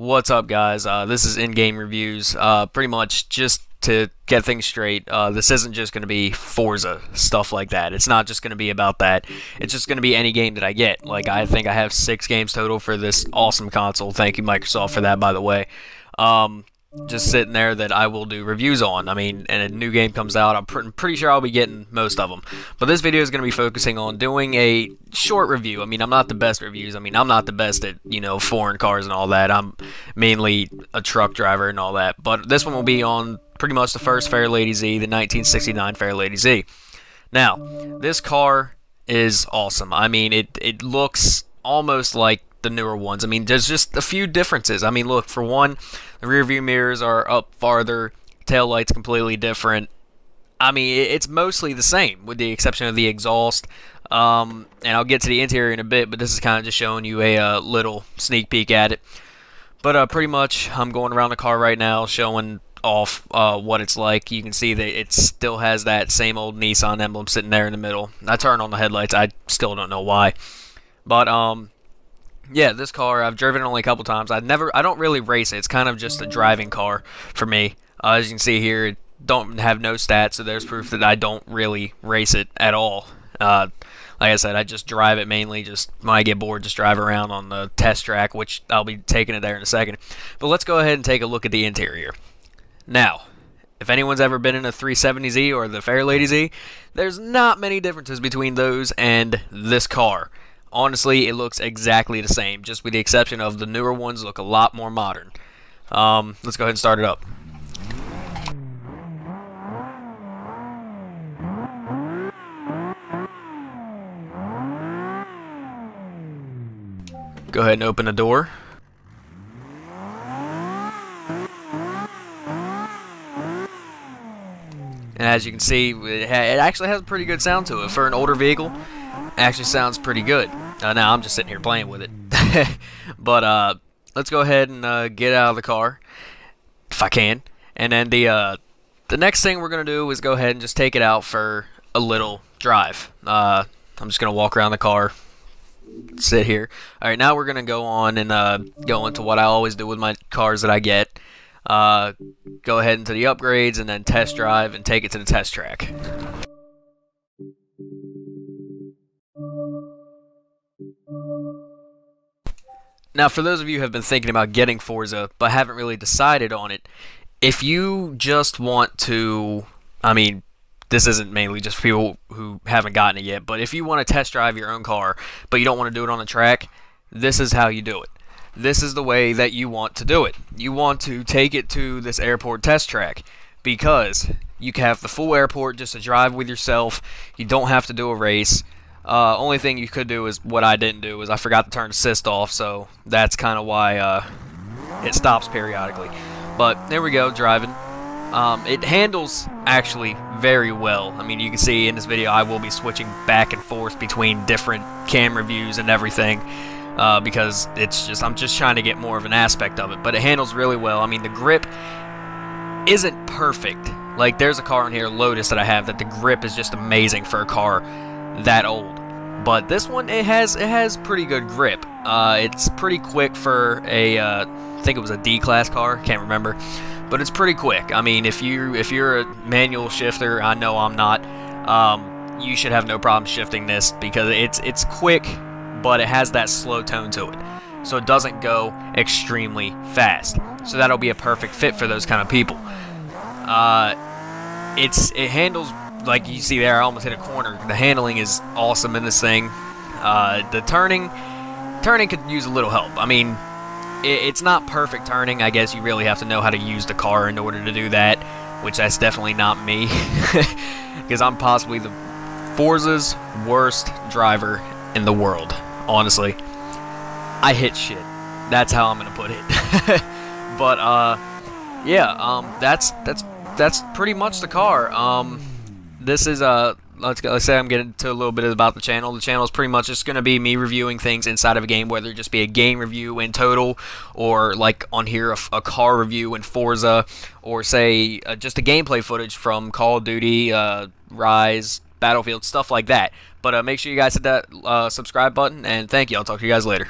What's up, guys? This is in-game reviews. Pretty much just to get things straight, this isn't just going to be Forza, stuff like that. It's not just going to be about that. It's just going to be any game that I get. Like, I think I have 6 games total for this awesome console. Thank you, Microsoft, for that, by the way. Just sitting there that I will do reviews on. I mean, and a new game comes out, I'm pretty sure I'll be getting most of them. But this video is going to be focusing on doing a short review. I mean, I'm not the best reviews. I mean, I'm not the best at, foreign cars and all that. I'm mainly a truck driver and all that. But this one will be on pretty much the first Fairlady Z, the 1969 Fairlady Z. Now, this car is awesome. I mean, it looks almost like the newer ones. I mean, there's just a few differences. I mean, look, for one, the rear view mirrors are up farther, tail lights completely different. I mean, it's mostly the same with the exception of the exhaust. And I'll get to the interior in a bit, but this is kind of just showing you a little sneak peek at it. But pretty much, I'm going around the car right now showing off what it's like. You can see that it still has that same old Nissan emblem sitting there in the middle. I turned on the headlights. I still don't know why. But yeah, this car, I've driven it only a couple times. I don't really race it. It's kind of just a driving car for me. As you can see here, it don't have no stats, so there's proof that I don't really race it at all. Like I said, I just drive it mainly. Just when I get bored, just drive around on the test track, which I'll be taking it there in a second. But let's go ahead and take a look at the interior. Now, if anyone's ever been in a 370Z or the Fairlady Z, there's not many differences between those and this car. Honestly, it looks exactly the same, just with the exception of the newer ones look a lot more modern. Let's go ahead and start it up. Go ahead and open the door. And as you can see, it actually has a pretty good sound to it. For an older vehicle, it actually sounds pretty good. Now I'm just sitting here playing with it. But let's go ahead and get out of the car, if I can. And then the next thing we're going to do is go ahead and just take it out for a little drive. I'm just going to walk around the car, sit here. Alright, now we're going to go on and go into what I always do with my cars that I get. Go ahead into the upgrades and then test drive and take it to the test track. Now, for those of you who have been thinking about getting Forza but haven't really decided on it, if you just want to, I mean, this isn't mainly just for people who haven't gotten it yet, but if you want to test drive your own car but you don't want to do it on the track, this is how you do it. This is the way that you want to do it. You want to take it to this airport test track because you can have the full airport just to drive with yourself. You don't have to do a race. Only thing you could do is what I didn't do is I forgot to turn assist off, so that's kind of why it stops periodically. But there we go, driving. It handles actually very well. I mean, you can see in this video I will be switching back and forth between different camera views and everything. Because I'm just trying to get more of an aspect of it, but it handles really well. I mean, the grip isn't perfect. Like, there's a car in here, Lotus, that I have, that the grip is just amazing for a car that old. But this one, it has pretty good grip. It's pretty quick for I think it was a D-class car, can't remember, but it's pretty quick. I mean, if you're a manual shifter, I know I'm not, you should have no problem shifting this because it's quick, but it has that slow tone to it, so it doesn't go extremely fast. So that'll be a perfect fit for those kind of people. It handles, like you see there, I almost hit a corner. The handling is awesome in this thing. The turning could use a little help. I mean, it's not perfect turning. I guess you really have to know how to use the car in order to do that, which that's definitely not me, because I'm possibly the Forza's worst driver in the world. Honestly, I hit shit. That's how I'm gonna put it. But yeah, that's pretty much the car. This is let's say I'm getting to a little bit about the channel. The channel is pretty much just gonna be me reviewing things inside of a game, whether it just be a game review in total, or like on here a car review in Forza, or say just a gameplay footage from Call of Duty, Rise, Battlefield, stuff like that. But make sure you guys hit that subscribe button, and thank you. I'll talk to you guys later.